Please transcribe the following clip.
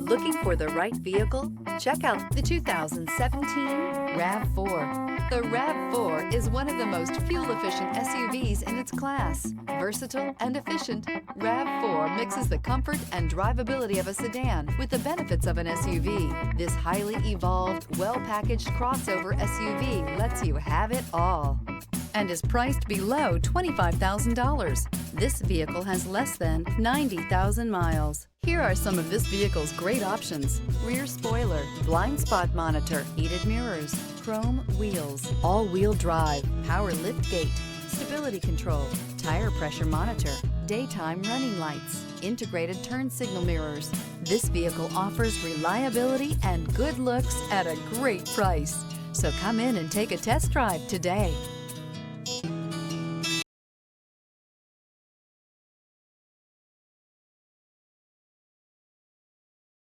Looking for the right vehicle? Check out the 2017 RAV4. The RAV4 is one of the most fuel-efficient SUVs in its class. Versatile and efficient, RAV4 mixes the comfort and drivability of a sedan with the benefits of an SUV. This highly evolved, well-packaged crossover SUV lets you have it all and is priced below $25,000. This vehicle has less than 90,000 miles. Here are some of this vehicle's great options: rear spoiler, blind spot monitor, heated mirrors, chrome wheels, all-wheel drive, power lift gate, stability control, tire pressure monitor, daytime running lights, integrated turn signal mirrors. This vehicle offers reliability and good looks at a great price. So come in and take a test drive today.